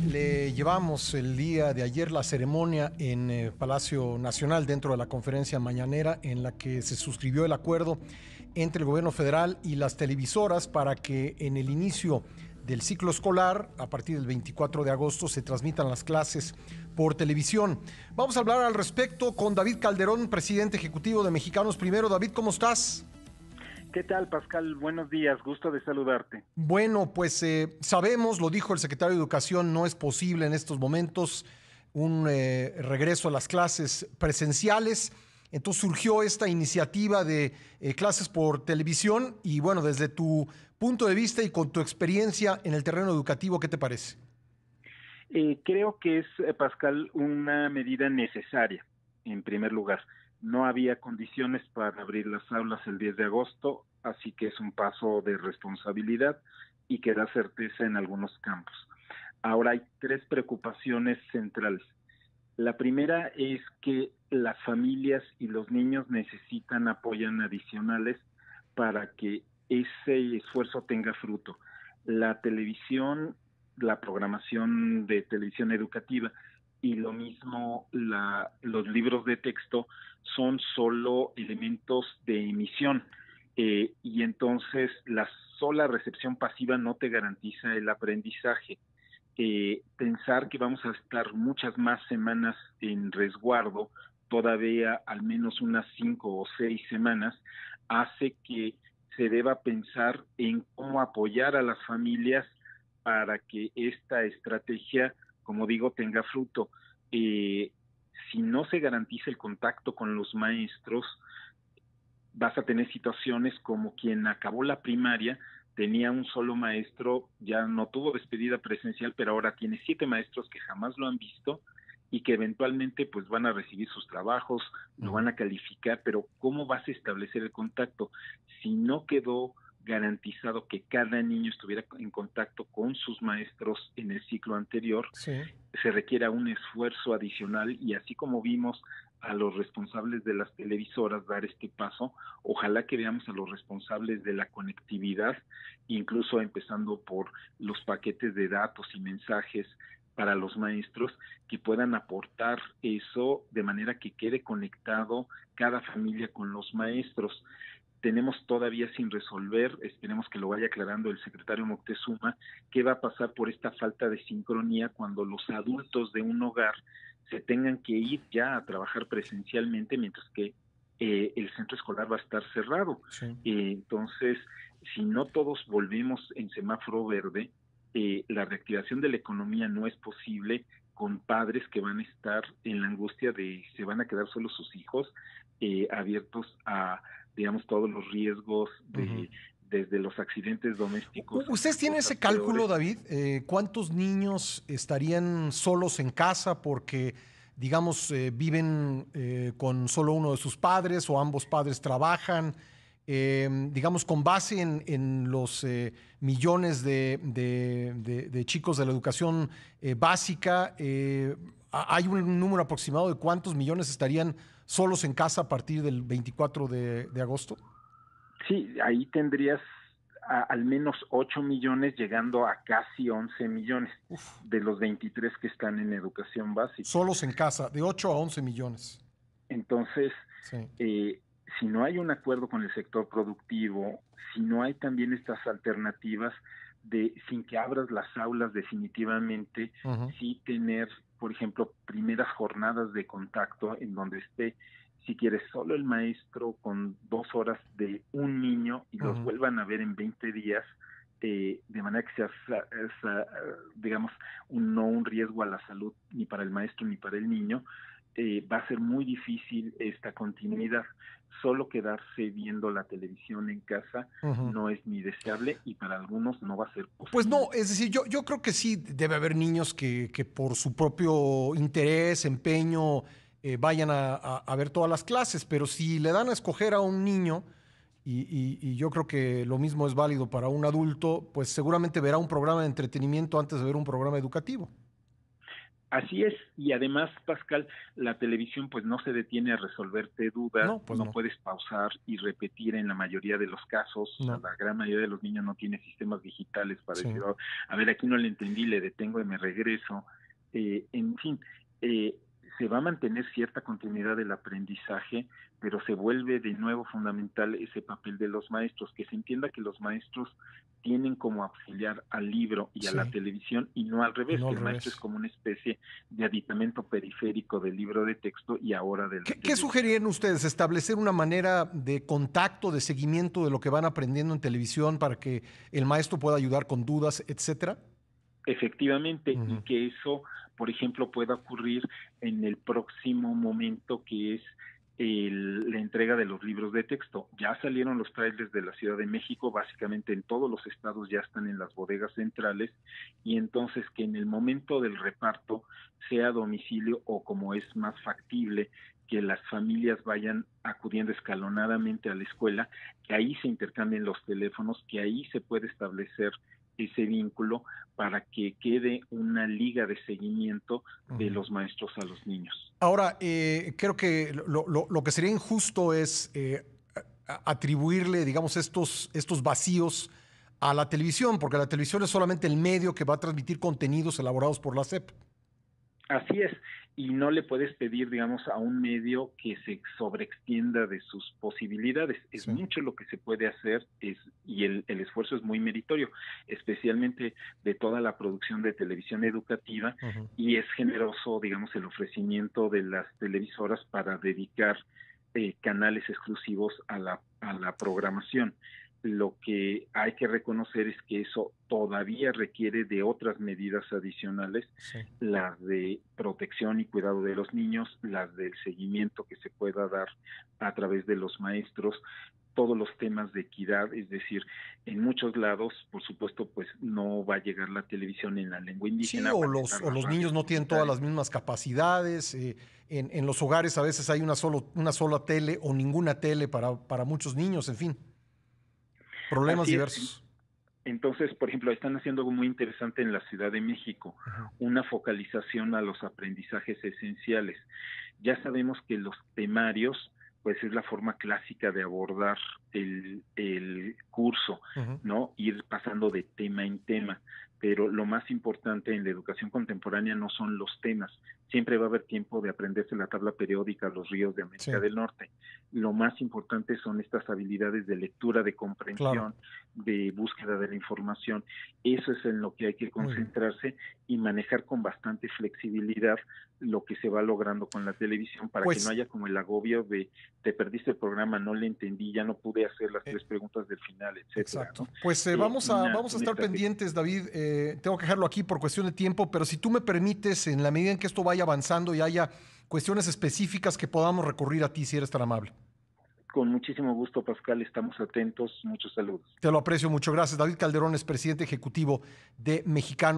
le llevamos el día de ayer la ceremonia en Palacio Nacional dentro de la conferencia mañanera en la que se suscribió el acuerdo entre el gobierno federal y las televisoras para que en el inicio del ciclo escolar, a partir del 24 de agosto, se transmitan las clases por televisión. Vamos a hablar al respecto con David Calderón, presidente ejecutivo de Mexicanos Primero. David, ¿cómo estás? ¿Qué tal, Pascal? Buenos días, gusto de saludarte. Bueno, pues sabemos, lo dijo el secretario de Educación, no es posible en estos momentos un regreso a las clases presenciales. Entonces surgió esta iniciativa de clases por televisión y bueno, desde tu punto de vista y con tu experiencia en el terreno educativo, ¿qué te parece? Creo que es, Pascal, una medida necesaria, en primer lugar. No había condiciones para abrir las aulas el 10 de agosto, así que es un paso de responsabilidad y que da certeza en algunos campos. Ahora hay tres preocupaciones centrales. La primera es que las familias y los niños necesitan apoyo adicionales para que ese esfuerzo tenga fruto. La televisión, la programación de televisión educativa y lo mismo los libros de texto son solo elementos de emisión y entonces la sola recepción pasiva no te garantiza el aprendizaje. Pensar que vamos a estar muchas más semanas en resguardo, todavía al menos unas 5 o 6 semanas, hace que se deba pensar en cómo apoyar a las familias para que esta estrategia, como digo, tenga fruto. Si no se garantiza el contacto con los maestros, vas a tener situaciones como quien acabó la primaria, tenía un solo maestro, ya no tuvo despedida presencial, pero ahora tiene 7 maestros que jamás lo han visto y que eventualmente pues van a recibir sus trabajos, lo van a calificar, pero ¿cómo vas a establecer el contacto? Si no quedó garantizado que cada niño estuviera en contacto con sus maestros en el ciclo anterior, Sí. se requiera un esfuerzo adicional y así como vimos a los responsables de las televisoras dar este paso, ojalá que veamos a los responsables de la conectividad, incluso empezando por los paquetes de datos y mensajes para los maestros, que puedan aportar eso de manera que quede conectado cada familia con los maestros. Tenemos todavía sin resolver, esperemos que lo vaya aclarando el secretario Moctezuma, qué va a pasar por esta falta de sincronía cuando los adultos de un hogar se tengan que ir ya a trabajar presencialmente, mientras que el centro escolar va a estar cerrado. Sí. Entonces, si no todos volvemos en semáforo verde, la reactivación de la economía no es posible con padres que van a estar en la angustia de se van a quedar solos sus hijos, abiertos a, digamos, todos los riesgos de desde los accidentes domésticos ¿Ustedes hasta tienen cosas ese cálculo, peores. David? ¿Cuántos niños estarían solos en casa porque, digamos, viven con solo uno de sus padres o ambos padres trabajan? Digamos, con base en los millones de chicos de la educación básica, ¿hay un número aproximado de cuántos millones estarían solos en casa a partir del 24 de agosto? Sí, ahí tendrías al menos 8 millones llegando a casi 11 millones Uf. de los 23 que están en educación básica. Solos en casa, de 8 a 11 millones. Entonces, Sí. eh, si no hay un acuerdo con el sector productivo, si no hay también estas alternativas de sin que abras las aulas definitivamente, Ujú. sí tener, por ejemplo, primeras jornadas de contacto en donde esté, si quieres, solo el maestro con 2 horas de un niño y los Ujú. vuelvan a ver en 20 días, de manera que sea, digamos, no un riesgo a la salud ni para el maestro ni para el niño, va a ser muy difícil esta continuidad. Solo quedarse viendo la televisión en casa Ujú. no es ni deseable y para algunos no va a ser Pues posible. no, es decir, yo creo que sí debe haber niños que por su propio interés, empeño, vayan a ver todas las clases, pero si le dan a escoger a un niño, y yo creo que lo mismo es válido para un adulto, pues seguramente verá un programa de entretenimiento antes de ver un programa educativo. Así es, y además, Pascal, la televisión pues no se detiene a resolverte dudas, No, pues no no. puedes pausar y repetir en la mayoría de los casos, o sea, No. la gran mayoría de los niños no tiene sistemas digitales para Sí. decir, "Oh, a ver, aquí no le entendí, le detengo y me regreso". En fin, eh, se va a mantener cierta continuidad del aprendizaje, pero se vuelve de nuevo fundamental ese papel de los maestros, que se entienda que los maestros tienen como auxiliar al libro y a la Sí. televisión y no al Y revés, no que al el maestro es revés. como una especie de aditamento periférico del libro de texto y ahora de la ¿Qué televisión. sugerirían ustedes? ¿Establecer una manera de contacto, de seguimiento de lo que van aprendiendo en televisión para que el maestro pueda ayudar con dudas, etcétera? Efectivamente, y Ujú. que eso, por ejemplo, pueda ocurrir en el próximo momento que es la entrega de los libros de texto. Ya salieron los trailers de la Ciudad de México, básicamente en todos los estados ya están en las bodegas centrales, y entonces que en el momento del reparto sea a domicilio o como es más factible que las familias vayan acudiendo escalonadamente a la escuela, que ahí se intercambien los teléfonos, que ahí se puede establecer ese vínculo para que quede una liga de seguimiento de Ujú. los maestros a los niños. Ahora, creo que lo que sería injusto es atribuirle, digamos, estos vacíos a la televisión, porque la televisión es solamente el medio que va a transmitir contenidos elaborados por la SEP. Así es, y no le puedes pedir, digamos, a un medio que se sobreextienda de sus posibilidades. Es Sí. mucho lo que se puede hacer y el esfuerzo es muy meritorio, especialmente de toda la producción de televisión educativa, Ujú. y es generoso, digamos, el ofrecimiento de las televisoras para dedicar canales exclusivos a la programación. Lo que hay que reconocer es que eso todavía requiere de otras medidas adicionales, Sí. las de protección y cuidado de los niños, las del seguimiento que se pueda dar a través de los maestros, todos los temas de equidad, es decir, en muchos lados, por supuesto, pues no va a llegar la televisión en la lengua Sí, indígena, van a estar o las los radios niños no tienen todas comunitarias. las mismas capacidades. En los hogares a veces hay una sola tele o ninguna tele para muchos niños, en fin, problemas Así es. diversos. Entonces, por ejemplo, están haciendo algo muy interesante en la Ciudad de México, Ujú. una focalización a los aprendizajes esenciales. Ya sabemos que los temarios, pues es la forma clásica de abordar el curso, Ujú. ¿no? Ir pasando de tema en tema. Pero lo más importante en la educación contemporánea no son los temas. Siempre va a haber tiempo de aprenderse la tabla periódica, los ríos de América Sí, del Norte. Lo más importante son estas habilidades de lectura, de claro. comprensión, de búsqueda de la información. Eso es en lo que hay que Muy bien. concentrarse y manejar con bastante flexibilidad lo que se va logrando con la televisión para que no Pues haya como el agobio de te perdiste el programa, no le entendí, ya no pude hacer las eh, 3 preguntas del final, etcétera, exacto. ¿no? Pues vamos a Una estar estrategia. pendientes, David. Tengo que dejarlo aquí por cuestión de tiempo, pero si tú me permites, en la medida en que esto vaya avanzando y haya cuestiones específicas que podamos recurrir a ti, si eres tan amable. Con muchísimo gusto, Pascal, estamos atentos, muchos saludos. Te lo aprecio mucho. Gracias. David Calderón es presidente ejecutivo de Mexicano.